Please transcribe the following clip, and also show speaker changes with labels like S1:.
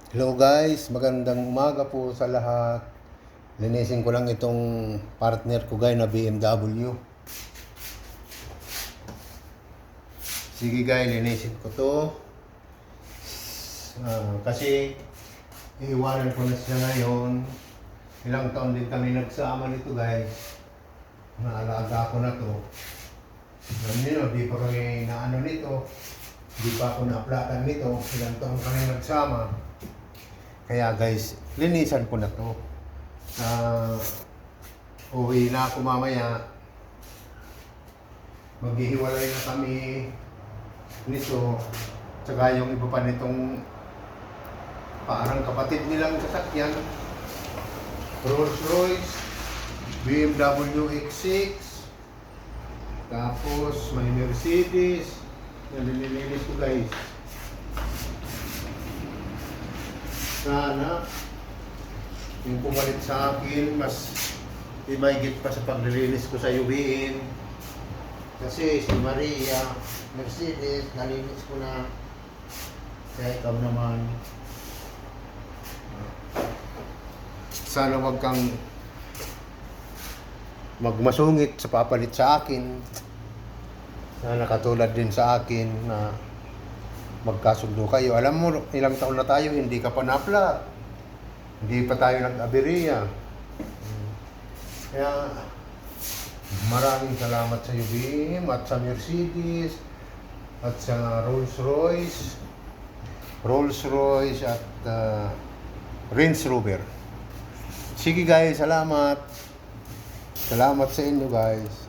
S1: Hello guys, magandang umaga po sa lahat. Linisin ko lang itong partner ko guys na BMW. Sige guys, linisin ko to. Kasi iiwanan ko na siya ngayon. Ilang taon din kami nagsama nito guys. Naalaga ko na to. Alam niyo, di pa kami naano nito. Di pa ako na-aplakan nito. Ilang taon kami nagsama. Kaya guys, linisan ko na to. Uwi na ako mamaya. Maghihiwalay na kami nito. Tsaka yung iba pa nitong parang kapatid nilang sasakyan. Rolls Royce, BMW X6, tapos may Mercedes. Nalilinis ko guys. Sana yung pumalit sa akin mas imaygit pa sa paglilinis ko sa UBM. Kasi si Maria Mercedes nalinis ko na. Kaya ikaw naman, sana wag kang magmasungit sa papalit sa akin. Sana katulad din sa akin na magkasundo kayo. Alam mo, ilang taon na tayo, hindi ka pa na-flat. Hindi pa tayo nag-aberya. Kaya, maraming salamat sa UBM at sa Mercedes at sa Rolls Royce at Range Rover. Sige guys, salamat. Salamat sa inyo guys.